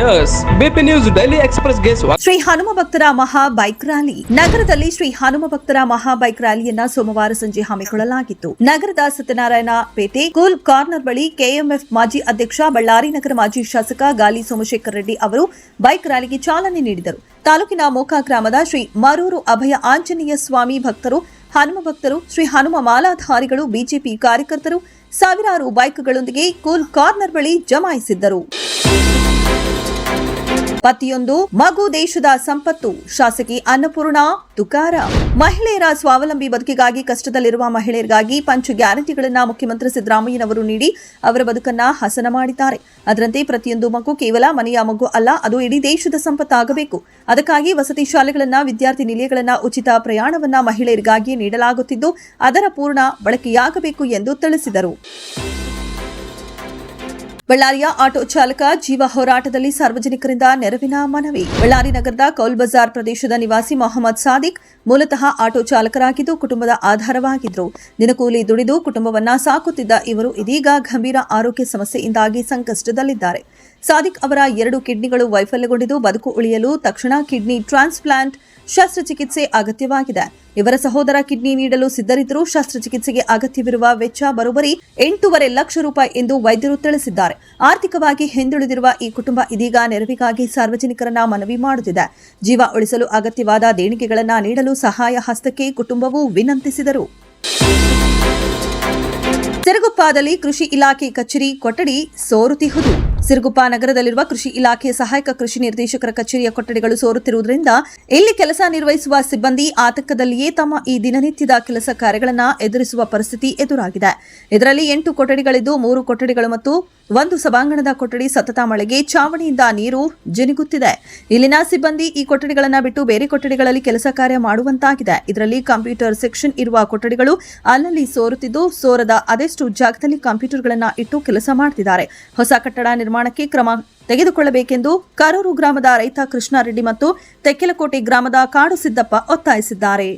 Yes, BP News Daily Express guess what? Shri Hanuma ಭಕ್ತರ ಮಹಾ bike rally. ನಗರದಲ್ಲಿ ಶ್ರೀ ಹನುಮ ಭಕ್ತರ ಮಹಾ ಬೈಕ್ ರ್ಯಾಲಿಯನ್ನ ಸೋಮವಾರ ಸಂಜೆ ಹಮ್ಮಿಕೊಳ್ಳಲಾಗಿತ್ತು. ನಗರದ ಸತ್ಯನಾರಾಯಣ ಪೇಟೆ ಕೂಲ್ ಕಾರ್ನರ್ ಬಳಿ ಕೆಎಂಎಫ್ ಮಾಜಿ ಅಧ್ಯಕ್ಷ ಬಳ್ಳಾರಿ ನಗರ ಮಾಜಿ ಶಾಸಕ ಗಾಲಿ ಸೋಮಶೇಖರ್ ರೆಡ್ಡಿ ಅವರು ಬೈಕ್ ರ್ಯಾಲಿಗೆ ಚಾಲನೆ ನೀಡಿದರು. ತಾಲೂಕಿನ ಮೋಕಾ ಗ್ರಾಮದ ಶ್ರೀ ಮರೂರು ಅಭಯ ಆಂಜನೇಯ ಸ್ವಾಮಿ ಭಕ್ತರು, ಹನುಮ ಭಕ್ತರು, ಶ್ರೀ ಹನುಮ ಮಾಲಾಧಾರಿಗಳು, ಬಿಜೆಪಿ ಕಾರ್ಯಕರ್ತರು ಸಾವಿರಾರು ಬೈಕ್ಗಳೊಂದಿಗೆ ಕೂಲ್ ಕಾರ್ನರ್ ಬಳಿ ಜಮಾಯಿಸಿದ್ದರು. ಪತಿಯೊಂದು ಮಗು ದೇಶದ ಸಂಪತ್ತು, ಶಾಸಕಿ ಅನ್ನಪೂರ್ಣ ತುಕಾರಾಂ. ಮಹಿಳೆಯರ ಸ್ವಾವಲಂಬಿ ಬದುಕಿಗಾಗಿ ಕಷ್ಟದಲ್ಲಿರುವ ಮಹಿಳೆಯರಿಗಾಗಿ ಪಂಚ ಗ್ಯಾರಂಟಿಗಳನ್ನು ಮುಖ್ಯಮಂತ್ರಿ ಸಿದ್ದರಾಮಯ್ಯನವರು ನೀಡಿ ಅವರ ಬದುಕನ್ನ ಹಸನ ಮಾಡಿದ್ದಾರೆ. ಅದರಂತೆ ಪ್ರತಿಯೊಂದು ಮಗು ಕೇವಲ ಮನೆಯ ಮಗು ಅಲ್ಲ, ಅದು ಇಡೀ ದೇಶದ ಸಂಪತ್ತಾಗಬೇಕು. ಅದಕ್ಕಾಗಿ ವಸತಿ ಶಾಲೆಗಳನ್ನ, ವಿದ್ಯಾರ್ಥಿ ನಿಲಯಗಳನ್ನ, ಉಚಿತ ಪ್ರಯಾಣವನ್ನ ಮಹಿಳೆಯರಿಗಾಗಿ ನೀಡಲಾಗುತ್ತಿದ್ದು ಅದರ ಪೂರ್ಣ ಬಳಕೆಯಾಗಬೇಕು ಎಂದು ತಿಳಿಸಿದರು. ಬಳ್ಳಾರಿಯ ಆಟೋ ಚಾಲಕ ಜೀವ ಹೋರಾಟದಲ್ಲಿ ಸಾರ್ವಜನಿಕರಿಂದ ನೆರವಿನ ಮನವಿ. ಬಳ್ಳಾರಿ ನಗರದ ಕೌಲ್ ಬಜಾರ್ ಪ್ರದೇಶದ ನಿವಾಸಿ ಮೊಹಮ್ಮದ್ ಸಾದಿಕ್ ಮೂಲತಃ ಆಟೋ ಚಾಲಕರಾಗಿದ್ದು ಕುಟುಂಬದ ಆಧಾರವಾಗಿದ್ದರು. ದಿನಕೂಲಿ ದುಡಿದು ಕುಟುಂಬವನ್ನ ಸಾಕುತ್ತಿದ್ದ ಇವರು ಇದೀಗ ಗಂಭೀರ ಆರೋಗ್ಯ ಸಮಸ್ಯೆಯಿಂದಾಗಿ ಸಂಕಷ್ಟದಲ್ಲಿದ್ದಾರೆ. ಸಾದಿಕ್ ಅವರ 2 ಕಿಡ್ನಿಗಳು ವೈಫಲ್ಯಗೊಂಡಿದ್ದು ಬದುಕು ಉಳಿಯಲು ತಕ್ಷಣ ಕಿಡ್ನಿ ಟ್ರಾನ್ಸ್ಪ್ಲಾಂಟ್ ಶಸ್ತ್ರಚಿಕಿತ್ಸೆ ಅಗತ್ಯವಾಗಿದೆ. ಇವರ ಸಹೋದರ ಕಿಡ್ನಿ ನೀಡಲು ಸಿದ್ಧರಿದ್ದರೂ ಶಸ್ತ್ರಚಿಕಿತ್ಸೆಗೆ ಅಗತ್ಯವಿರುವ ವೆಚ್ಚ ಬರೋಬ್ಬರಿ 8.5 ಲಕ್ಷ ರೂಪಾಯಿ ಎಂದು ವೈದ್ಯರು ತಿಳಿಸಿದ್ದಾರೆ. ಆರ್ಥಿಕವಾಗಿ ಹಿಂದುಳಿದಿರುವ ಈ ಕುಟುಂಬ ಇದೀಗ ನೆರವಿಗಾಗಿ ಸಾರ್ವಜನಿಕರನ್ನ ಮನವಿ ಮಾಡುತ್ತಿದೆ. ಜೀವ ಉಳಿಸಲು ಅಗತ್ಯವಾದ ದೇಣಿಗೆಗಳನ್ನು ನೀಡಲು ಸಹಾಯ ಹಸ್ತಕ್ಕೆ ಕುಟುಂಬವು ವಿನಂತಿಸಿದರು. ಸಿರುಗುಪ್ಪದಲ್ಲಿ ಕೃಷಿ ಇಲಾಖೆ ಕಚೇರಿ ಕೊಠಡಿ ಸೋರುತ್ತಿಹುದು. ಸಿರುಗುಪ್ಪ ನಗರದಲ್ಲಿರುವ ಕೃಷಿ ಇಲಾಖೆ ಸಹಾಯಕ ಕೃಷಿ ನಿರ್ದೇಶಕರ ಕಚೇರಿಯ ಕೊಠಡಿಗಳು ಸೋರುತ್ತಿರುವುದರಿಂದ ಇಲ್ಲಿ ಕೆಲಸ ನಿರ್ವಹಿಸುವ ಸಿಬ್ಬಂದಿ ಆತಂಕದಲ್ಲಿಯೇ ತಮ್ಮ ಈ ದಿನನಿತ್ಯದ ಕೆಲಸ ಕಾರ್ಯಗಳನ್ನು ಎದುರಿಸುವ ಪರಿಸ್ಥಿತಿ ಎದುರಾಗಿದೆ. ಇದರಲ್ಲಿ 8 ಕೊಠಡಿಗಳಿದ್ದು 3 ಕೊಠಡಿಗಳು ಮತ್ತು 1 ಸಭಾಂಗಣದ ಕೊಠಡಿ ಸತತ ಮಳೆಗೆ ಚಾವಣಿಯಿಂದ ನೀರು ಜಿನುಗುತ್ತಿದೆ. ಇಲ್ಲಿನ ಸಿಬ್ಬಂದಿ ಈ ಕೊಠಡಿಗಳನ್ನು ಬಿಟ್ಟು ಬೇರೆ ಕೊಠಡಿಗಳಲ್ಲಿ ಕೆಲಸ ಕಾರ್ಯ ಮಾಡುವಂತಾಗಿದೆ. ಇದರಲ್ಲಿ ಕಂಪ್ಯೂಟರ್ ಸೆಕ್ಷನ್ ಇರುವ ಕೊಠಡಿಗಳು ಅಲ್ಲಲ್ಲಿ ಸೋರುತ್ತಿದ್ದು ಸೋರದ ಅದೆಷ್ಟು ಜಾಗದಲ್ಲಿ ಕಂಪ್ಯೂಟರ್ಗಳನ್ನು ಇಟ್ಟು ಕೆಲಸ ಮಾಡುತ್ತಿದ್ದಾರೆ. ಹೊಸ ಕಟ್ಟಡ ನಿರ್ಮಾಣಕ್ಕೆ ಕ್ರಮ ತೆಗೆದುಕೊಳ್ಳಬೇಕೆಂದು ಕರೂರು ಗ್ರಾಮದ ರೈತ ಕೃಷ್ಣಾರೆಡ್ಡಿ ಮತ್ತು ತೆಕ್ಕೆಲಕೋಟೆ ಗ್ರಾಮದ ಕಾಡು ಸಿದ್ದಪ್ಪ ಒತ್ತಾಯಿಸಿದ್ದಾರೆ.